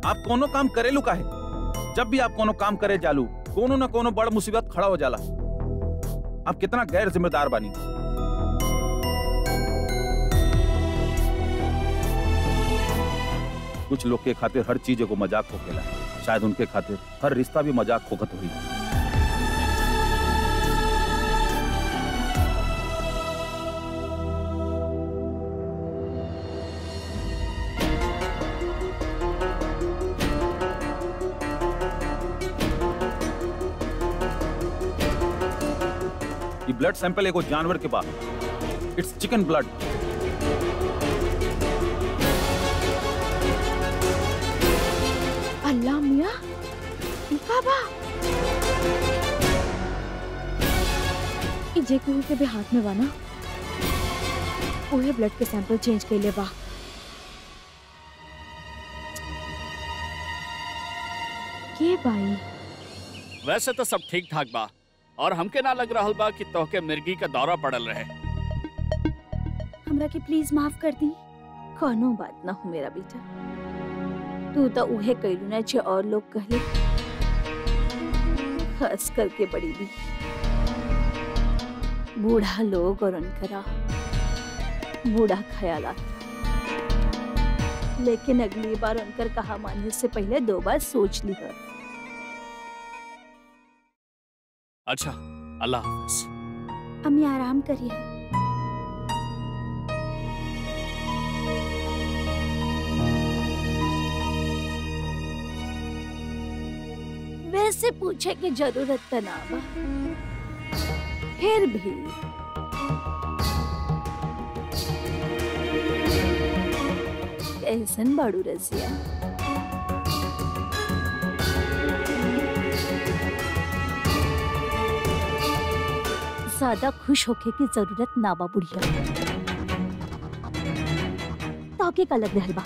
आप कोनो काम करेलू काहे? जब भी आप कोनो काम करे जालू कोनो न कोनो बड़ मुसीबत खड़ा हो जाला। आप कितना गैर जिम्मेदार बानी। कुछ लोग के खातिर हर चीज को मजाक होखेला, शायद उनके खातिर हर रिश्ता भी मजाक होखत हुई। ये ब्लड सैंपल एगो जानवर के पास, इट्स चिकन ब्लड। अल्लाह मियां, बाबा जे को के भी हाथ में वाना ओहे ब्लड के सैंपल चेंज कर ले बा। के भाई वैसे तो सब ठीक ठाक बा और हमके ना लग रहल बा कि तोहके मिर्गी का दौरा पड़ल रहे। हमरा के प्लीज माफ कर दी। कोनो बात ना हो मेरा बेटा, तू तो उहे कइलू ना जे और लोग कहले, खास करके बड़ी भी बूढ़ा लोग और उनकरा बूढ़ा ख्यालात। लेकिन अगली बार उनकर कहा मानने से पहले 2 बार सोच ली। अच्छा, अल्लाह हाफिज। अम्मी आराम करिए। वैसे पूछे की जरूरत तो ना बा, फिर भी कैसन बाड़ू रसिया? ज्यादा खुश होके की जरूरत ना बा बुढ़िया। ताके का लग रहल बा?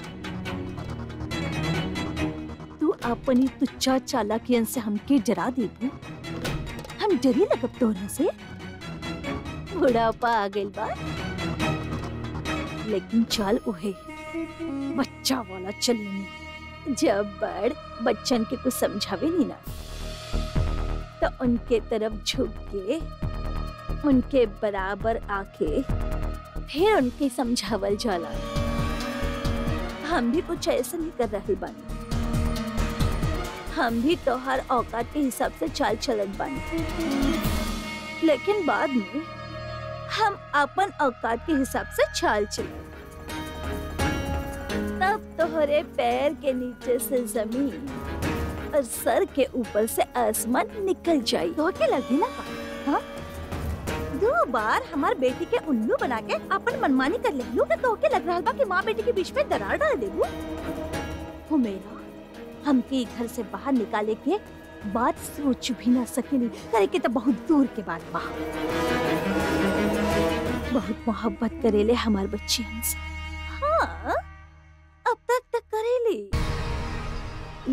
तू अपनी तुच्चा चालाकियन से हमके डरा देबू, हम डरे लगब तोरा से? बुढ़ापा आ गइल बा, लेकिन चाल उहे बच्चा वाला चलनी। जब बड़ बच्चन के कुछ समझावे नी ना तो उनके तरफ झुक के उनके बराबर आके फिर उनके समझावल जाला। हम भी कुछ ऐसा नहीं कर रहे बानी, हम भी तो हर औकात के हिसाब से चाल चलन बानी, लेकिन बाद में हम अपन औकात के हिसाब से चाल चले, तब तोहरे पैर के नीचे से जमीन और सर के ऊपर से आसमान निकल जाये। तो क्या लगे ना? हाँ? 2 बार हमार बेटी के उल्लू बना के अपन मनमानी कर ले लू, तो क्या लग रहा बा कि माँ बेटी के बीच में दरार डाल देबू? हो मेरा, हमके घर से बाहर निकाले के बात सोच भी ना सकेली, करे के तो बहुत दूर के बात बा। बहुत मोहब्बत करेले हमार बच्ची हमसे। हाँ, अब तक करेली,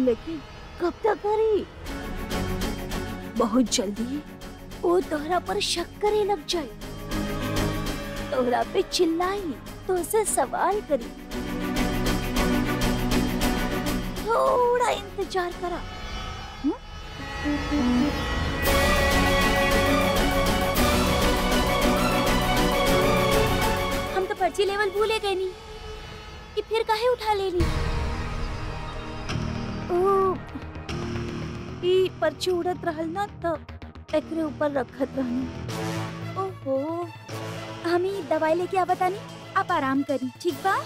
लेकिन कब तक करी? बहुत जल्दी वो तोहरा पर शक करे लग जाए, तोहरा पे चिल्लाई, तो उसे सवाल करी। थोड़ा इंतजार करा। हम तो पर्ची लेवल भूले गए नी कि फिर काहे उठा लेनी। ई पर्ची उड़त रहल ना तो एकरे ऊपर रखत रहनी। ओहो, हमी दवाई लेके आ बतानी, आप आराम करी, ठीक बा?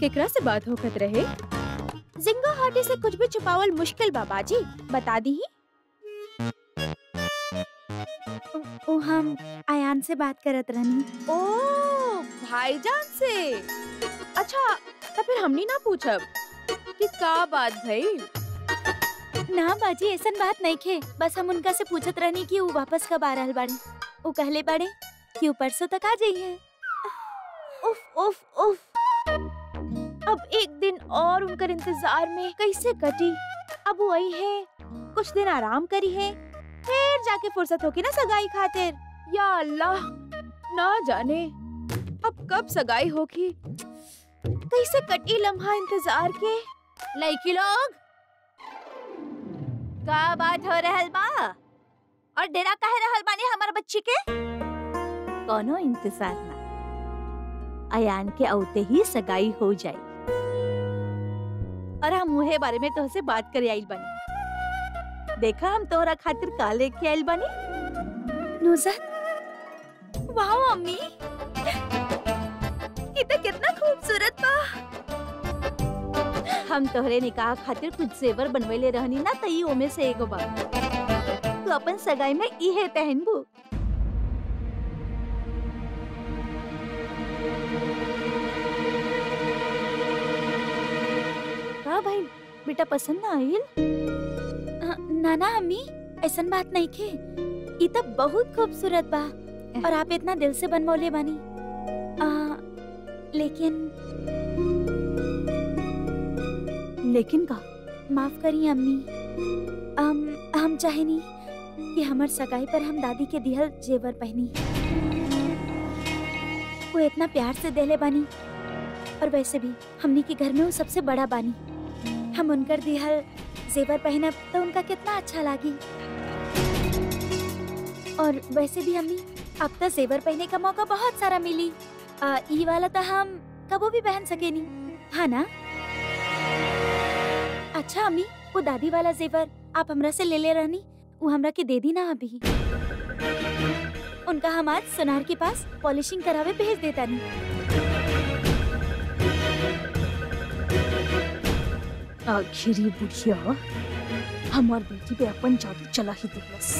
केकरा से बात होकत रहे? जिंगा हाटी से कुछ भी छुपावल मुश्किल बाबाजी, बता दी। ओ हम आयान से बात करत रहनी। ओ भाईजान से? अच्छा, तो फिर हमनी ना पूछब कि का बात भई? ना बाजी, ऐसन बात नहीं खे, बस हम उनका से पूछत रहनी कि वो वापस कब आ रहल बाड़े। वो कहले बाड़े कि वो परसों तक आ जाइए। उफ उफ उफ। अब एक दिन और उनकर इंतजार में कैसे कटी। अब वो आई है, कुछ दिन आराम करी है, फिर जाके फुर्सत होगी ना सगाई खातिर। या अल्लाह, ना जाने अब कब सगाई होगी, कैसे कटी लम्हा इंतजार के। लड़की लोग, का बात हो रहल बा और डेरा काहे रहल बानी हमार बच्ची के? कोनो इंतजार ना, अयान के औते ही सगाई हो जाए और हम उहे बारे में तोहसे बात करे आइल बानी। देखा हम तोहरा खातिर का लेके आइल बानी। नुज़त, वाह अम्मी, ये तो कितना खूबसूरत बा। हम तोहरे निकाह खातिर कुछ जेवर बनवेले रहनी ना, तई ओमे से एगो बा। तू अपन सगाई में इहे पहनबू। का भाई बेटा पसंद ना आइल? नाना अम्मी, ऐसन बात नहीं खे, ये तो बहुत खूबसूरत बा और आप इतना दिल से बनवले बानी। लेकिन का? माफ करी अम्मी, हम चाहेनी कि हमार सगाई पर हम दादी के दिहल जेवर पहनी। वो इतना प्यार से देले बानी और वैसे भी हमनी के घर में वो सबसे बड़ा बानी। हम उनकर दिहल जेवर पहनब तो उनका कितना अच्छा लागी। और वैसे भी अम्मी, अब तक जेवर पहने का मौका बहुत सारा मिली। ई वाला तो हम कबो भी पहन सके नहीं, हाँ ना? अच्छा अम्मी, वो दादी वाला जेवर आप हमरा से ले रहनी, वो हमरा के दे दी ना अभी। उनका हम आज सुनार के पास पॉलिशिंग करावे भेज देता नहीं। आखिरी बुढ़िया हमार बेटी पे अपन जादू चला ही दिलस।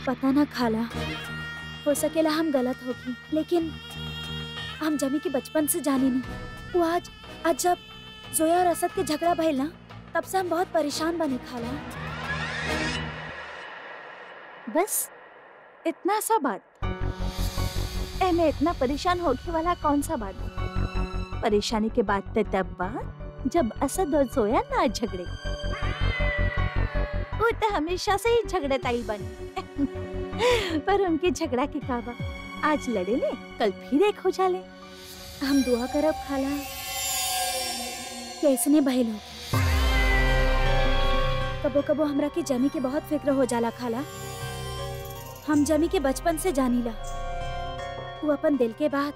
पता ना खाला, हो सकेला हम गलत होगी, लेकिन हम जमी के बचपन से जाने नहीं। वो आज जब जोया और असद के झगड़ा भइल ना, तब से हम बहुत परेशान बने खाला। बस इतना सा बात? मैं इतना परेशान होने वाला कौन सा बात? परेशानी के बाद तब बात जब असद और जोया ना झगड़े। वो तो हमेशा से ही झगड़े ताई बने। पर उनके झगड़ा के काबा आज लड़े ले, कल फिर एक हो जाले। हम दुआ करब खाला कैसने भइल हो। कबो कबो हमरा के जमी के बहुत फिक्र हो जाला खाला। हम जमी के बचपन से जानीला, वो अपन दिल के बात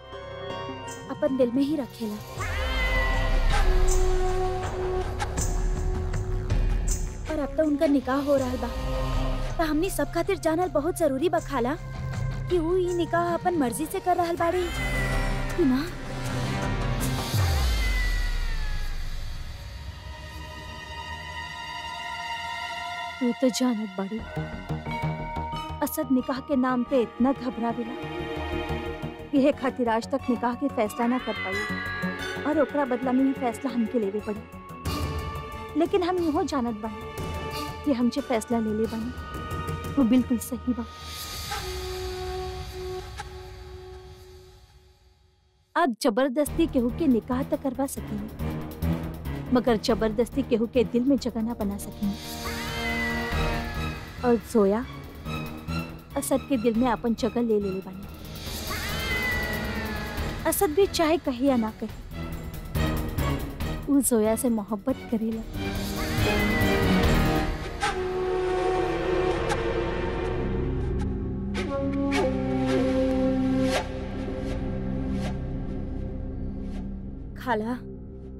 अपन दिल में ही रखेला। और अब तो उनका निकाह हो रहा बा, तो हमनी सब खातिर जानल बहुत जरूरी बा खाला कि वो ये निकाह अपन मर्जी से कर रहल बाड़ी कि ना। तू तो जानत बाड़ी असद निकाह के नाम पे इतना घबरावेला, यह खातिर आज तक निकाह के फैसला ना कर पाई और ओकरा बदला में ही फैसला हमके लेवे पड़ी। लेकिन हम इहो जानत बानी कि हम जे फैसला ले ले बानी वो बिल्कुल सही बा। अब जबरदस्ती केहू के निकाह तक करवा सकेंगे, मगर जबरदस्ती केहू के दिल में जगह ना बना सकेंगे। और जोया असद के दिल में अपन जगह ले ले बानी। असद भी चाहे कहे या ना कहे, वो जोया से मोहब्बत करेला। खाला,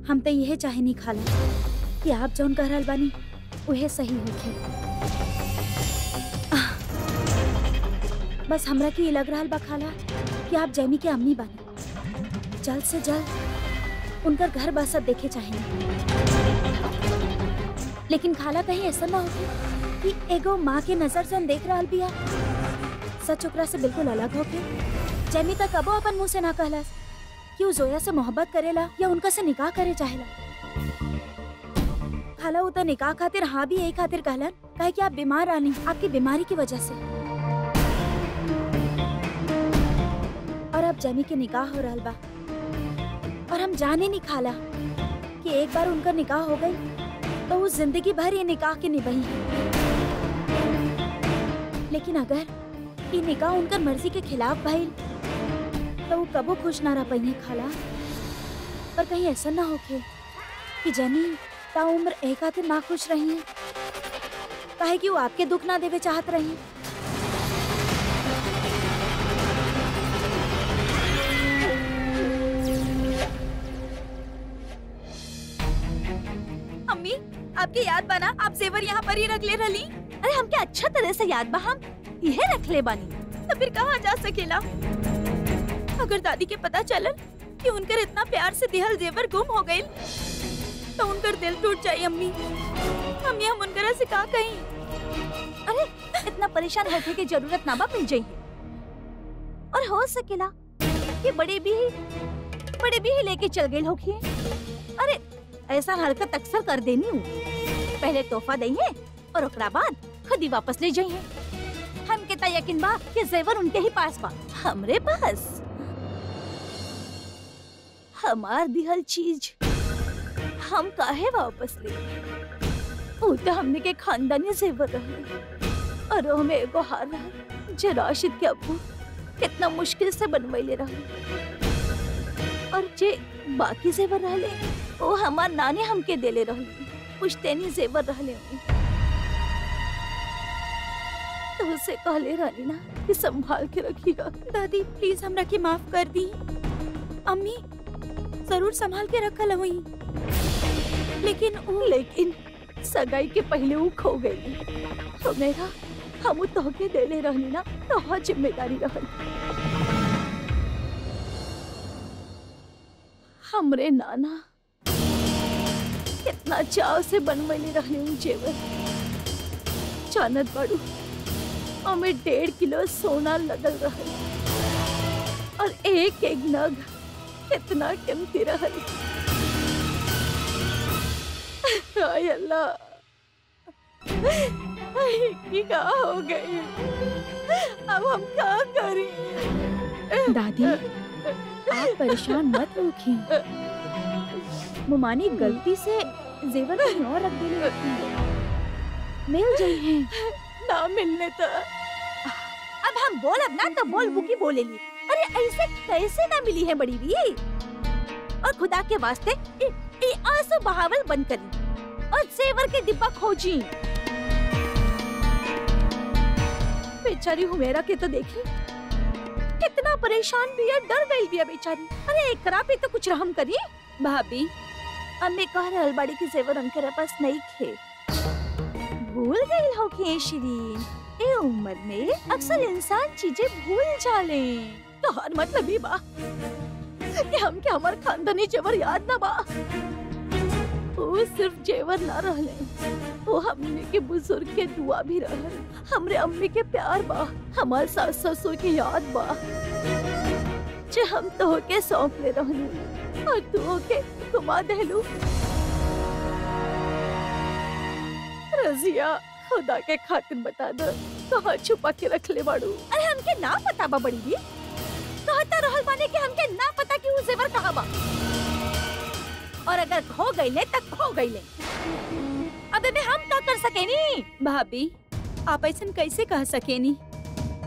हम तो यह चाहे नहीं खाला कि आप जौन कह रहल बानी उहे सही होखे। बस हमरा के ये लग रहल बा खाला कि आप जैमी के अम्मी बानी। जल्द से जल्द उनका घर बसत देखे चाहेंगे। लेकिन खाला कहीं ऐसा ना हो कि एगो माँ के नजर से हम देख रहल बिया, सच ओकरा से बिल्कुल अलग होके जैमी तक कबो अपन मुंह से ना कहलस कि वो जोया से मोहब्बत करेला या उनका से निकाह करे चाहेला। खाला वो तो निकाह खातिर हाँ भी यही खातिर कहलन काहे कि आप बीमार रानी, आपकी बीमारी की वजह से। और अब जैमी के निकाह हो रहल बा और हम जाने नहीं खाला कि एक बार उनका निकाह हो गई तो वो जिंदगी भर ये निकाह के निभाई है। लेकिन अगर ये निकाह उनकर मर्जी के खिलाफ भइल तो वो कबो खुश ना रह पाई खाला। पर कहीं ऐसा ना होके कि जनी ताउम्र एक खातिर ना खुश रही है, काहे कि वो आपके दुख ना देवे चाहत रही। अम्मी, आपके याद बना आप जेवर यहाँ पर ही रख ले रही। अरे हमके अच्छा तरह से याद बा, हम यहे रख ले बानी। तो फिर कहाँ जा सकेला? अगर दादी के पता चलल कि उनकर इतना प्यार से दिहल जेवर गुम हो गई तो उनकर दिल टूट जाये। अम्मी हम उनकरा से का कहीं? अरे इतना परेशान होने की जरूरत ना बा, मिल जाइए। और हो सकेला कि बड़े भी लेके चल गए होगी। अरे ऐसा हरकत अक्सर कर देनी हूँ। पहले तोहफा देंगे और ओकरा बाद खुद ही वापस ले जाइए। हम कितना यकीन बा कि जेवर उनके ही पास बा, हमरे पास। हमार दिहल चीज हम काहे वापस ले? वो तो हमने के खानदानी जेवर रहे और हमें एगो हार रहा जे राशिद के अब्बू कितना मुश्किल से बनवैले रहे। और जे बाकी जेवर रहले वो हमार नानी हमके देले रहली, पुश्तैनी जेवर रहले। तो उसे कहले रहनी ना कि संभाल के रखिएगा। दादी प्लीज हमरा के माफ कर दी। अम्मी जरूर संभाल के रखल हुई, लेकिन सगाई के पहले वो खो गई। तो मेरा हम तोहके देले रहनी ना, तो जिम्मेदारी रहल। हमरे नाना कितना चाव से बनवैले रहले उ जेवर। जानत बाड़ू हमें 1.5 किलो सोना लगल रहल और एक एक नग कितना कीमती रहल। हाय अल्लाह, ये क्या हो गई? अब हम क्या करें? दादी आप परेशान मत होखिए। मुमानी गलती से जेवर कहीं और रख दिए, मिल जाई हैं। ना मिलने तो अब हम बोलब ना तो बोल बुकी बोलेली। अरे ऐसे कैसे ना मिली है बड़ी भी? और खुदा के वास्ते ये आंसू बहावल बंद करी और जेवर के डिब्बा खोजी। बेचारी हुमेरा के तो देखी कितना परेशान भी है, डर गई भी है बेचारी। अरे एकरा पे तो कुछ रहम करी। भाभी अम्मी कह रहल बाड़ी की जेवर उनके पास नहीं थे, भूल गई होगी शिरीन। ए उम्र में अक्सर इंसान चीजें भूल जाले। तो हर मतलब ही बा कि हम के हमार खानदानी जेवर याद ना बा। वो सिर्फ जेवर ना रहले, वो हमने के बुजुर्ग के दुआ भी रहल। हमरे अम्मी के प्यार बा, हमार सास ससुर की याद बा जो हम तो के सौंप ले रहलू और तू के घुमा देलू। रजिया खुदा के खातिर बता दो कहाँ छुपा के रख ले बाड़ू। अरे हमके ना पता बा बड़ी भी, कहता रहल बाने कि हमके ना पता कि वो जेवर कहाँ बा। और अगर खो गईले तक खो गईले, अबे में हम क्या कर सकेनी? भाभी आप ऐसा कैसे कह सकेनी?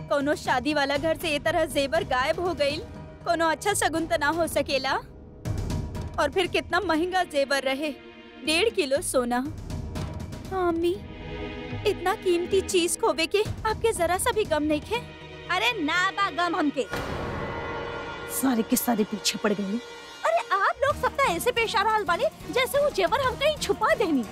कोनो शादी वाला घर से ये तरह जेवर गायब हो गई, कोनो अच्छा शगुन तो ना हो सकेला। और फिर कितना महंगा जेवर रहे, 1.5 किलो सोना। हाँ अम्मी, इतना कीमती चीज खोवे के आपके जरा सा भी गम नहीं खे? अरे ना बा गम हमके, सारे के सारे पीछे पड़ गए। अरे आप लोग सबका ऐसे पेश आ रहा बाने जैसे वो जेवर हम कहीं छुपा देनी।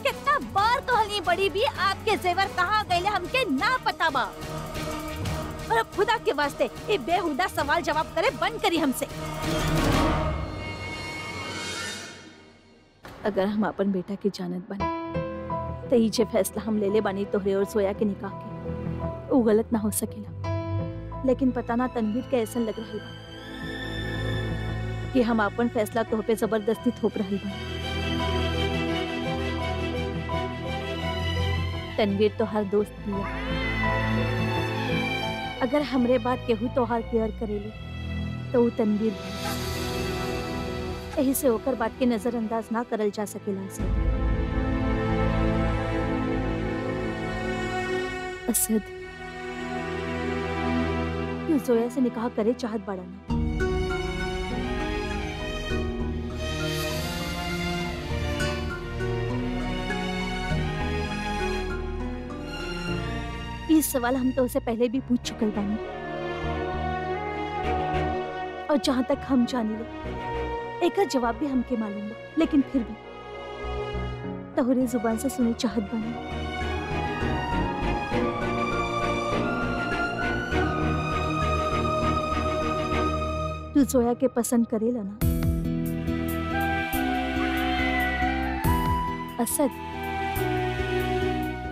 कितना बार कहनी बड़ी भी आपके जेवर कहाँ गए हमके ना पता बा। और अब खुदा के वास्ते ये बेहुदा सवाल जवाब करे बंद करी हमसे। अगर हम अपन बेटा की जानत बने तो ये फैसला हम ले ले बानी तोहरे और सोया के निकाह के, वो गलत ना हो सकेला। लेकिन पता ना तनवीर के ऐसा लग रही बा कि हम अपन फैसला तोह पे जबरदस्ती थोप रही बा। तनवीर तो हर दोस्त दिया, अगर हमरे बात केहू तोहार केयर करेली तो ऊ तनवीर भी। एही से ओकर बात के नजरअंदाज ना करल जा सकेला असद। असद, तू जोया से निकाह करे चाहत बाड़ा ना? ये सवाल हम तो उसे पहले भी पूछ चुकल बानी, और जहाँ तक हम जानी ले एक जवाब भी हमके मालूम बा, लेकिन फिर भी तोहरे जुबान से सुने चाहत बानी। तू जोया के पसंद करेला ना? असद,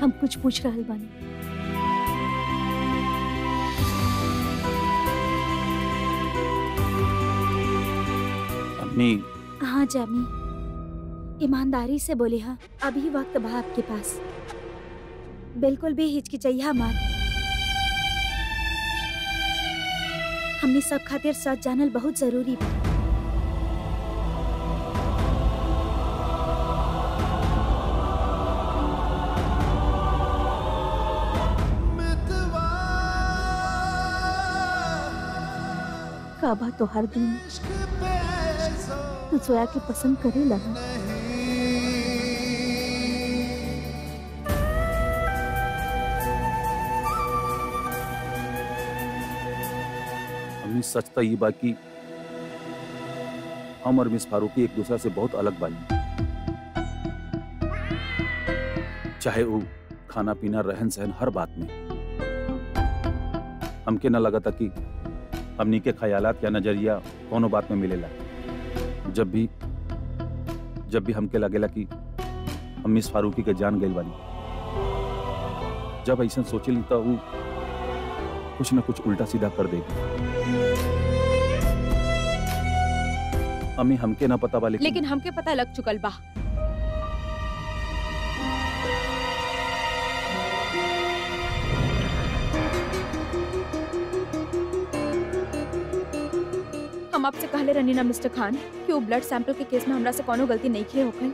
हम कुछ पूछ रहल बानी। अम्मी, हाँ जामी, ईमानदारी से बोले। हाँ, अभी वक्त बा आपके पास, बिल्कुल भी हिचकिचैया मत। हमने सब खातिर सच जानल बहुत जरूरी बा। काबा तो हर दिन तू जोया के पसंद करेला ना? अम्मी, सच तो ये बात की हम और मिस फारूकी एक दूसरे से बहुत अलग बानी। चाहे वो खाना पीना, रहन सहन, हर बात में। हमके न लगा था कि हमनी के ख्यालात या नजरिया कोनो बात में मिलेला। जब भी हमके लगेला कि हम मिस फारूकी के जान गइल बानी, जब ऐसा सोचेली तो वो कुछ न कुछ उल्टा सीधा कर देगी। अम्मी, हमके ना पता बा, लेकिन हमके पता लग चुकल बा। हम आपसे कहले रहनी ना मिस्टर खान कि वो ब्लड सैंपल के केस में हमरा से कोनो गलती नहीं किए होखल।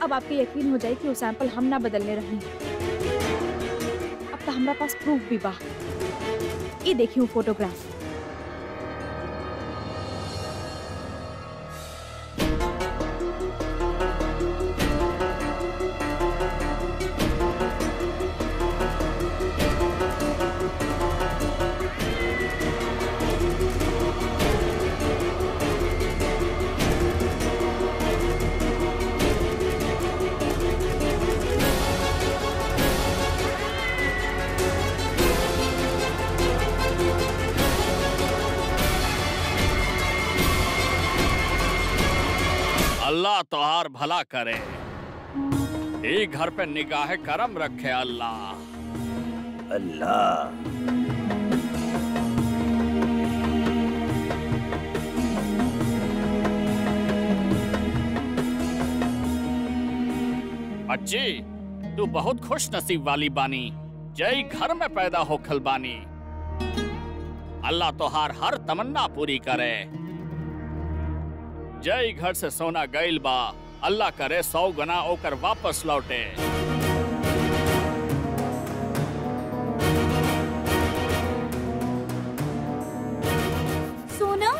अब आपके यकीन हो जाए कि वो सैंपल हम ना बदलने रहनी। अब तो हमरा पास प्रूफ भी बा। ये देखिए वो फोटोग्राफ। अल्लाह तोहार भला करे, ये घर पे निगाह करम रखे अल्लाह। अल्लाह। बच्ची, तू बहुत खुश नसीब वाली बानी, जय घर में पैदा होखल बानी। अल्लाह तोहार हर तमन्ना पूरी करे। जय घर से सोना गइल बा, अल्लाह करे 100 गुना ओकर वापस लौटे। सोना?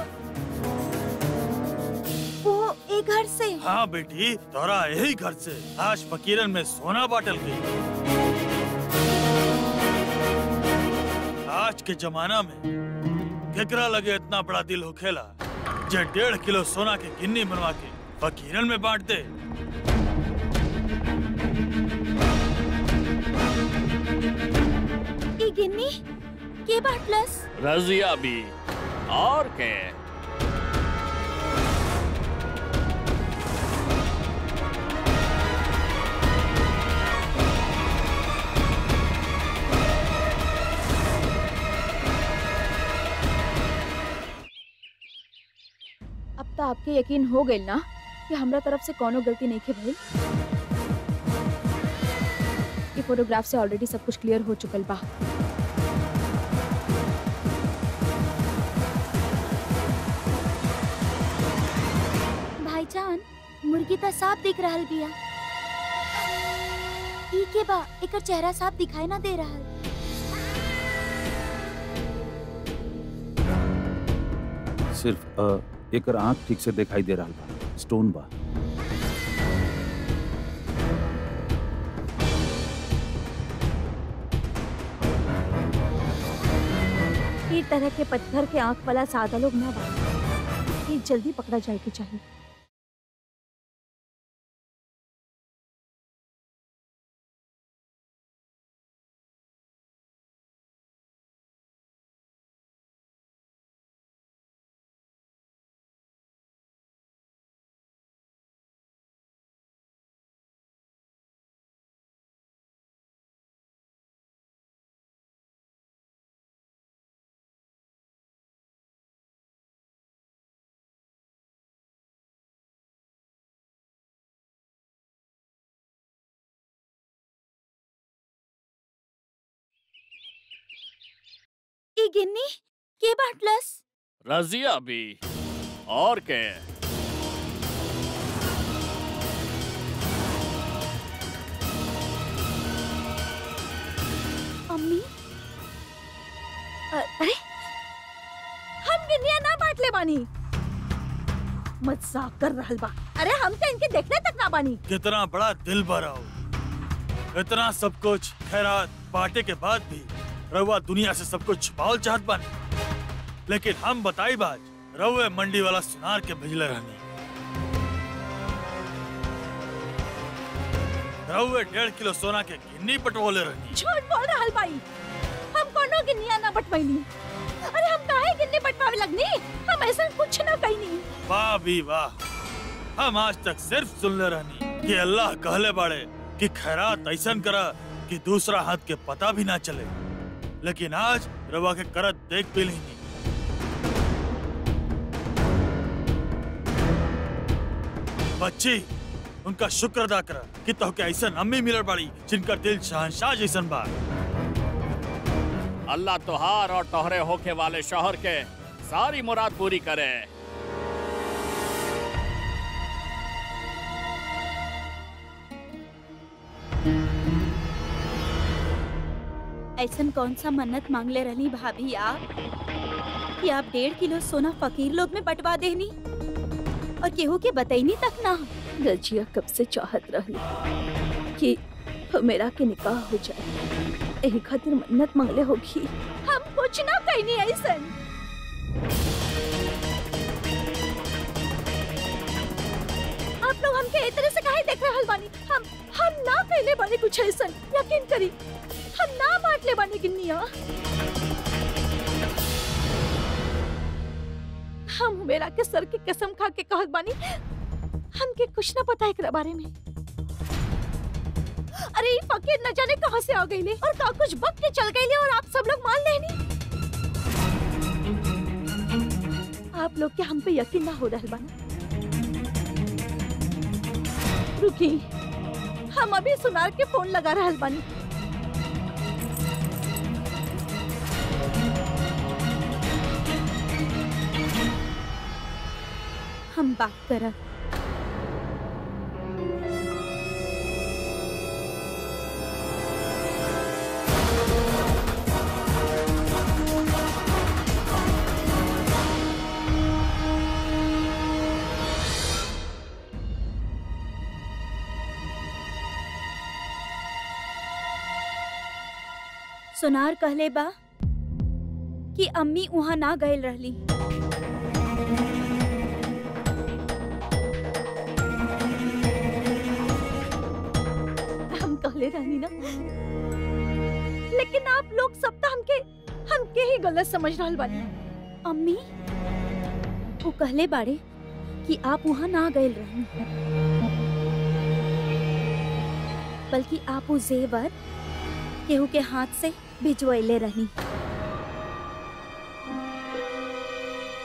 वो एक घर से? हाँ बेटी, तोरा यही घर से आज फकीरन में सोना बाटल गई। आज के जमाना में केकरा लगे इतना बड़ा दिल होखेला जे 1.5 किलो सोना के गिन्नी बनवा के फकीरन में बांट दे। ये गिन्नी के बाटलस? रजिया भी और के। अब तो आपके यकीन हो गई ना कि हमरा तरफ से कोनो गलती नहीं के भाई। ये फोटोग्राफ से ऑलरेडी सब कुछ क्लियर हो चुकल बा। जान मुर्गी त साफ दिख रहल बिया। ई के बा एकर चेहरा साफ दिखाई ना दे रहल। सिर्फ एकर आंख ठीक से दिखाई दे रहा बा, स्टोन बा। ई तरह के पत्थर के आंख वाला सादा लोग ना बा, ये जल्दी पकड़ा जाए के चाहिए। ई गिन्नी के बाटलस? रजिया भी और के। अम्मी अरे हम गिन्निया ना बाटले बानी, मजाक कर रहल बा। अरे हम तो इनके देखने तक ना बानी। कितना बड़ा दिल भरा हो, इतना सब कुछ खैरात बांटे के बाद भी रउआ दुनिया से सब कुछ छुपावल चाहत बानी। लेकिन हम बताई बाज, रउए मंडी वाला सुनार के भेजले रहनी। रउए 1.5 किलो सोना के गिन्नी पटवले रहनी। झूठ बोल रहल बाई, हम कोनो गिन्निया ना बटवैनी। अरे हम काहे गिन्नी बटवावे लगनी? हम ऐसा कुछ ना कइनी। वाह भी वाह, हम आज तक सिर्फ सुनले रहनी कि अल्लाह कहले बाड़े कि खैरात ऐसन करा कि दूसरा हाथ के पता भी ना चले। लेकिन आज रवा के करत देख भी नहीं। बच्ची, उनका शुक्र अदा करा कि तोहके ऐसन अम्मी मिलल बाड़ी जिनका दिल शहंशाह जैसन बा। अल्लाह तोहार और तोहरे होके वाले शौहर के सारी मुराद पूरी करे। ऐसन कौन सा मन्नत मांगले रहनी भाभी आप कि आप 1.5 किलो सोना फकीर लोग में बंटवा देनी और केहू के बतैनी तक ना? रजिया कब से चाहत रही कि मेरा के निकाह हो जाए, यही खातिर मन्नत मांगले होगी। हम कुछ ना कइनी ऐसन। आप लोग हमके ए तरह से काहे देख रहल बानी? हम ना कइले बानी कुछ ऐसन, यकीन करी। हम ना बाटले बानी गिन्निया। हम मेरा के सर की कसम खा के कहत बानी, हमके कुछ ना पता एकरा बारे में। अरे ये फकीर न जाने कहां से आ गईले और का कुछ बक के चल गईले और आप सब लोग मान लेनी। आप लोग के हम पे यकीन ना हो रहल बाना। रुकी, हम अभी सुनार के फोन लगा रहल बानी। हम बात करब। सुनार कहले बा कि अम्मी वहाँ ना गयल रहली। हम कहले रहनी ना, लेकिन आप लोग सब तो हमके ही गलत समझ रहल बानी। अम्मी वो कहले बाड़े कि आप वहाँ ना गयल रहनी, बल्कि आप वो जेवर केहू के हाथ से भिजवैले रहनी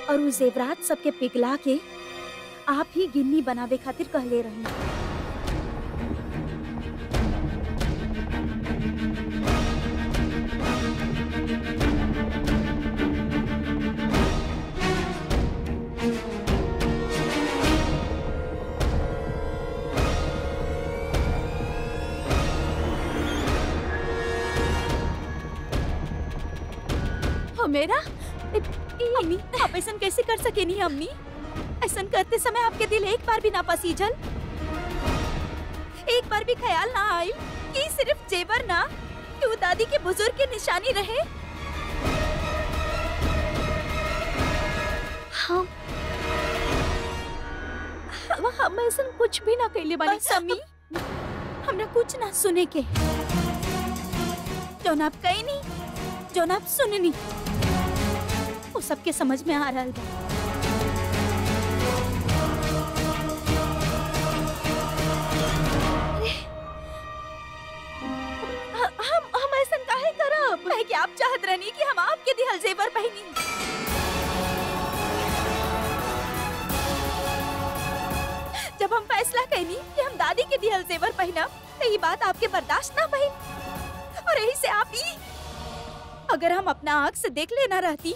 और वो जेवरात सबके पिघला के आप ही गिन्नी बनावे खातिर कहले रहनी। मेरा अम्मी आप ऐसा कैसे कर सके नहीं अम्मी? ऐसा करते समय आपके दिल एक बार भी ना पसीजल, एक बार भी ख्याल ना आई कि सिर्फ जेवर ना कि वो दादी के बुजुर्ग की निशानी रहे। हम ऐसा कुछ भी ना कहले बानी अम्मी। हमरा कुछ ना सुने के, जो आप कही नहीं, जो आप सुननी, वो सबके समझ में आ रहा है। हम ऐसा काहे करब? है कि आप चाहत रहनी कि हम आपके दिहल जेवर पहनी। जब हम फैसला कहनी कि हम दादी के दिहल जेवर पहनब, तो ये बात आपके बर्दाश्त ना भई, और यही से आप ही अगर हम अपना आँख से देख लेना रहती,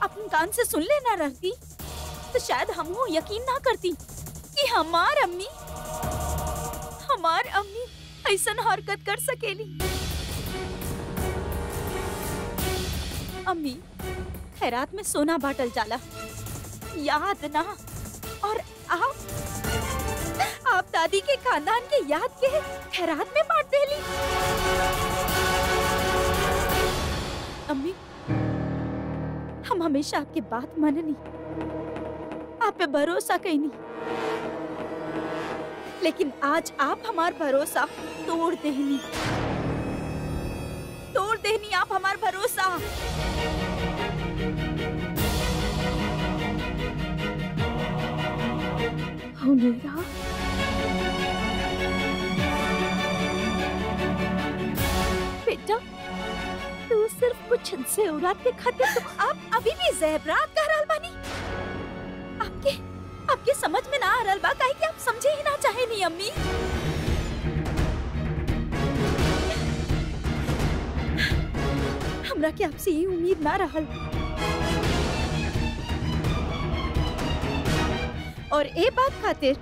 अपने कान से सुन लेना रहती, तो शायद हम यकीन ना करती कि हमार अम्मी ऐसा हरकत कर सकेली। अम्मी, खैरात में सोना बाटल जाला, याद ना, और आप दादी के खानदान के याद के खैरात में बांट देली। अम्मी, हम हमेशा आपकी बात माननी, आप पे भरोसा कईनी, लेकिन आज आप हमार भरोसा तोड़ देनी आप हमार भरोसा। मेरा बेटा, तू सिर्फ कुछ से औलाद के खातिर तो आप अभी भी ज़ेबरात कह रहल बानी। आपके समझ में ना आ रहल बा, काहे कि आप समझे ही ना चाहे नहीं अम्मी। हमरा के आपसे ये उम्मीद ना रहल, और ए बात खातिर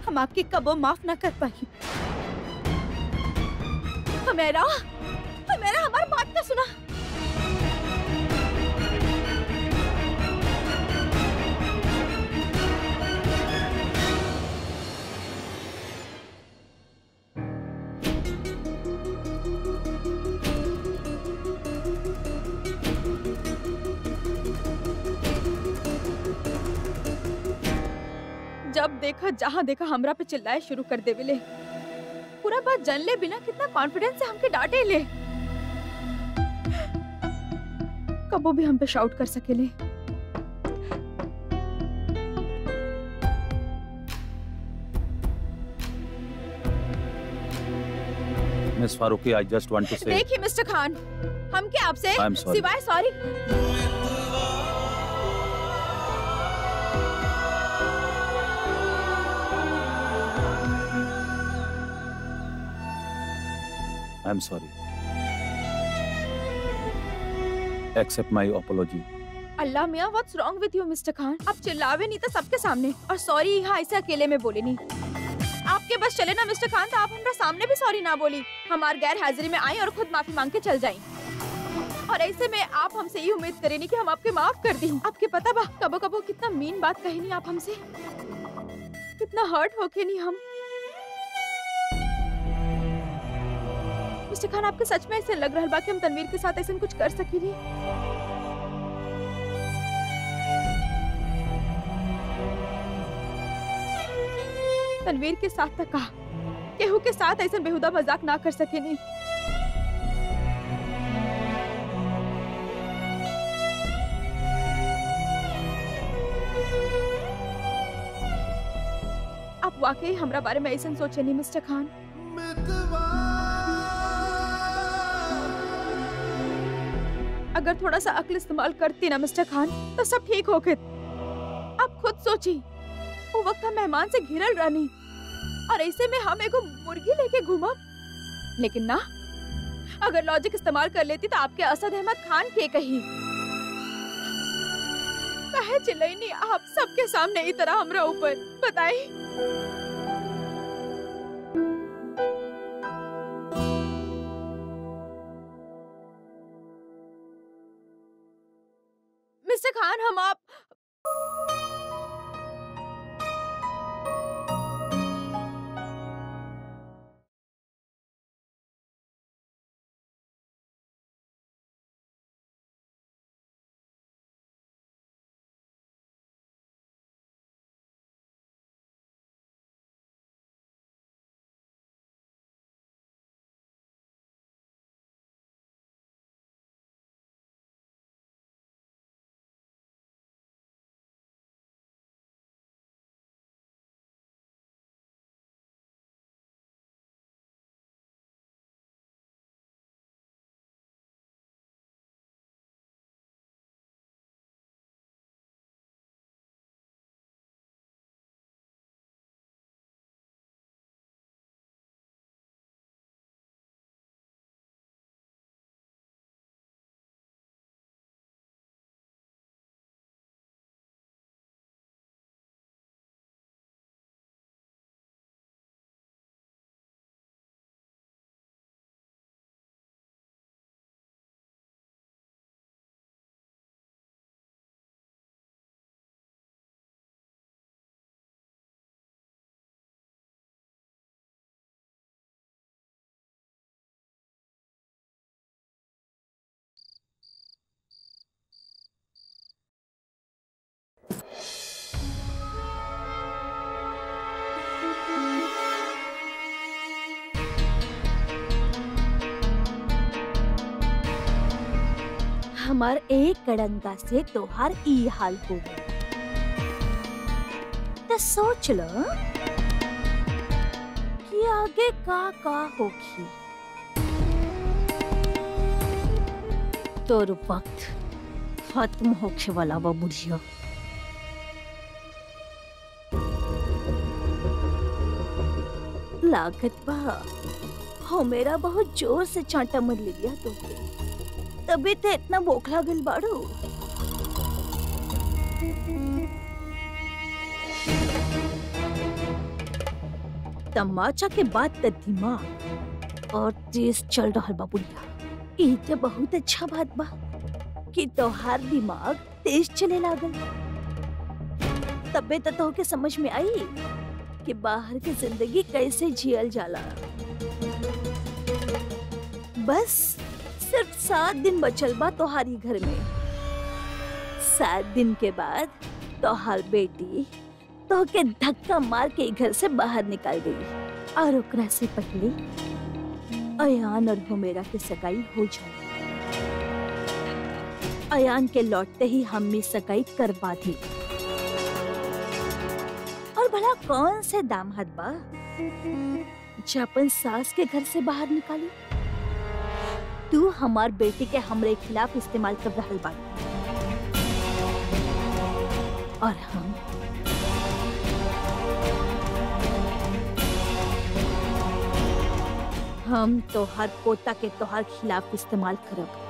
हम आपके कबो माफ ना कर पाई। हमेरा हमारी बात ना सुना। जब देखा जहाँ देखा हमरा पे चिल्लाए शुरू कर दे बिले। पूरा बात जान ले बिना कितना कॉन्फिडेंस से हमके डांटे ले। कबो भी हम पे शाउट कर सकेले। Miss Farooqui, I just want to say. देखिए मिस्टर खान, हम क्या आपसे I'm sorry. सिवाय sorry I'm sorry. Accept my apology. Allah मियाँ, what's wrong with you mister Khan? आप चिल्लावे नहीं तो सबके सामने, और सॉरी यहाँ ऐसे अकेले में बोले नहीं। आपके बस चले ना मिस्टर खान, तो आप हमारे सामने भी सॉरी ना बोली, हमारे गैर हाजिरी में आई और खुद माफी मांग के चल जाई। और ऐसे में आप हमसे ये उम्मीद करें नहीं कि हम आपके माफ कर दी। आपके पता बा कबो कबो कितना मीन बात कही नहीं आप हमसे, कितना हर्ट होके नहीं हम। मिस्टर खान, आपके सच में ऐसे लग रहा है कि हम तनवीर के साथ ऐसा कुछ कर सकी नहीं। तनवीर के साथ तक कहा, केहू के साथ ऐसा बेहुदा मजाक ना कर सके नहीं। आप वाकई हमरा बारे में ऐसा सोचे नहीं मिस्टर खान। अगर थोड़ा सा अक्ल इस्तेमाल करती ना मिस्टर खान, तो सब ठीक हो गए। आप खुद सोची, वो वक्त हम मेहमान से घिरल रहनी, और ऐसे में हम एगो मुर्गी लेके घूमा। लेकिन ना, अगर लॉजिक इस्तेमाल कर लेती तो आपके असद अहमद खान के कही काहे चिल्लाई नहीं आप सबके सामने इस तरह हमरा ऊपर, बताई। हम आप हमार एक कड़ंगा से तोहार ई हाल हो गए। तो सोच लो कि आगे का होगी। तोर वक्त खत्म होखे वाला बा बुढ़िया। लागत बा हो मेरा बहुत जोर से चांटा मर लिया तो तभी तो इतना बोखला गिल बाड़ू। तमाचा के बाद त दिमाग और तेज चल रहा बा बुढ़िया। ई तो बहुत अच्छा बात बा कि तोहार दिमाग तेज चले लागल। तबे तो तोहके समझ में आई कि बाहर की जिंदगी कैसे जियल जाला। बस सिर्फ 7 दिन बचल बा तोहारी घर में। 7 दिन के बाद तोहार बेटी तोहके धक्का मार के घर से बाहर निकाल गई और ओकरा से पहले अयान और हुमेरा के सगाई हो जाए। अयान के लौटते ही हमने सगाई करवा दी। और भला कौन से दामाद बा जो अपन सास के घर से बाहर निकाली? तू हमार बेटी के हमरे खिलाफ इस्तेमाल कर रहल बा और हम तोहार पोता के तोहार खिलाफ इस्तेमाल करब।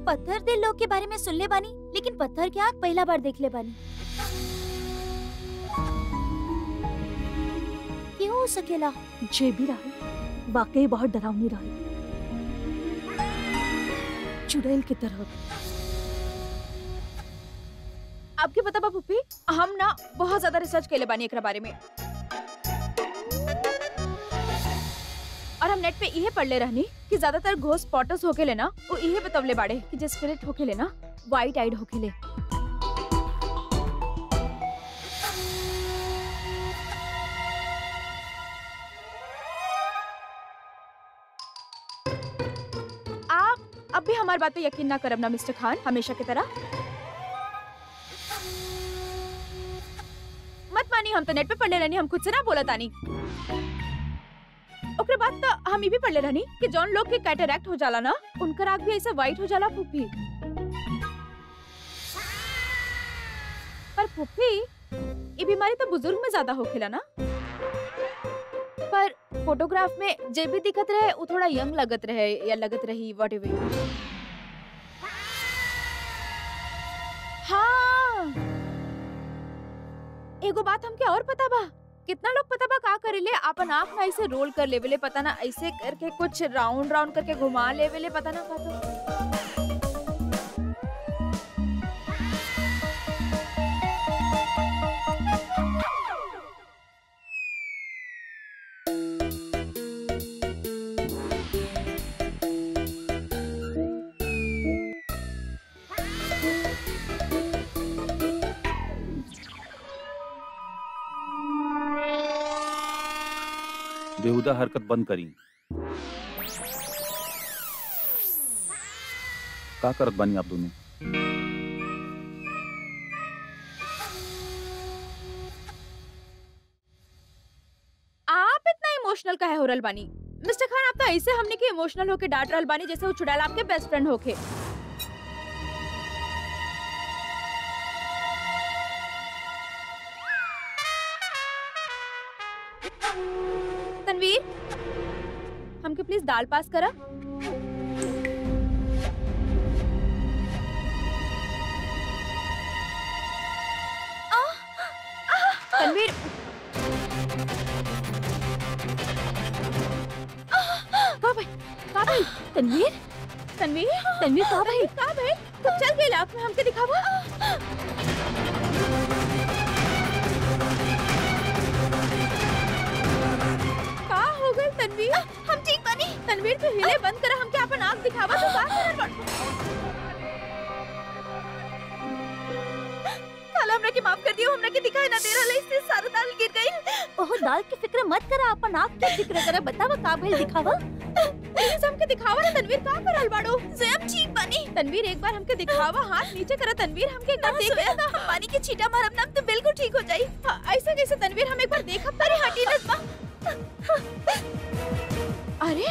पत्थर दे लोग के बारे में सुन ले बानी, लेकिन पत्थर के आग पहला बार देख ले बानी। क्यों हो सकेला? जे भी रहे वाकई बहुत डरावनी रहे, चुड़ैल की तरह। आपके पता बा पुप्पी, हम ना बहुत ज्यादा रिसर्च कैले बानी एकरा बारे में और हम नेट पे इहे पढ़ ले रहनी कि ज्यादातर घोस्ट स्पॉटर्स होके लेना वो इहे बतवले बाड़े कि जे स्पिरिट होके लेना वाइट आइड होके ले। आप अब भी हमारी बात पे यकीन ना करब ना मिस्टर खान, हमेशा की तरह? मत मानी, हम तो नेट पे पढ़ ले रहनी, हम खुद से ना बोला तानी। ओकरे बाद तो हम ये भी पढ़ ले रहनी कि जौन लोग के कैटरैक्ट हो जाला ना उनकर आँख भी ऐसा वाइट हो जाला पुप्पी। पर पुप्पी ये बीमारी तो बुजुर्ग में ज्यादा होखेला ना? पर फोटोग्राफ में जे भी दिखत रहे वो थोड़ा यंग लगत रहे या लगत रही वट एवर। हाँ, एगो बात हमके और पता बा, कितना लोग पता बा का करेले अपन आँख ना ऐसे रोल कर लेवेले, पता ना ऐसे करके कुछ राउंड राउंड करके घुमा लेवेले, पता ना का तो। बेहुदा हरकत बंद करी। का करत बानी आप दोनों? आप इतना इमोशनल काहे हो रहल बानी? मिस्टर खान, आप तो ऐसे हमने के इमोशनल होके डांट रहल बानी जैसे वो चुड़ैल आपके बेस्ट फ्रेंड होके। तनवीर, हमके प्लीज दाल पास करा। तनवीर, का भाई? तनवीर, तनवीर, तनवीर का भाई? का भाई? तू चल गई लाख में हमके दिखावा। तनवीर, हम ठीक बनी। तनवीर, तू हिले बंद करा, हमके अपन आँख दिखावा। तू का करल बड़? खाला, हमरा के माफ कर दियो, हमरा के दिखाई ना दे रहल, इससे सारा दाल गिर गई। ओह, दाल की फिक्र मत करा, अपन आँख की फिक्र करा। बतावा का भइल, दिखावा। प्लीज हमके दिखावा ना। तनवीर, का करल बाड़ो? हम ठीक बनी। तनवीर, एक बार हमके दिखावा, हाथ नीचे करा। तनवीर, हमके एक बार देख ले ना। पानी के छींटा मारब ना तो बिल्कुल ठीक हो जाई। ऐसा कैसे तनवीर? हम एक बार देखब तारे हटी नजमा। अरे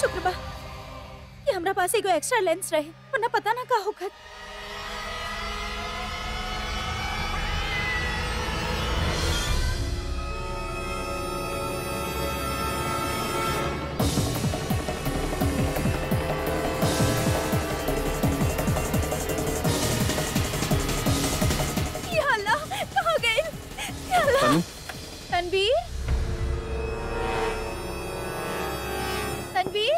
शुक्र बा कि हमरा पास एगो एक्स्ट्रा लेंस रहे, वरना पता ना का होखत। Tanveer, Tanveer,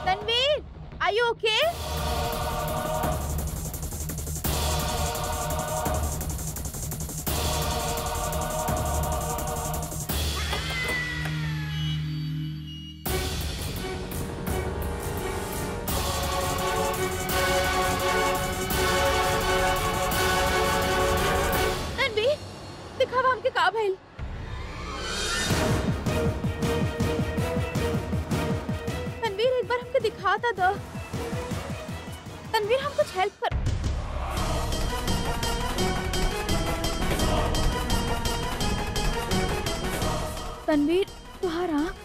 Tanveer, are you okay? का भइल? तनवीर, एक बार हमके दिखाता दो। तनवीर, हम कुछ हेल्प कर। तनवीर, तुम्हारा आँख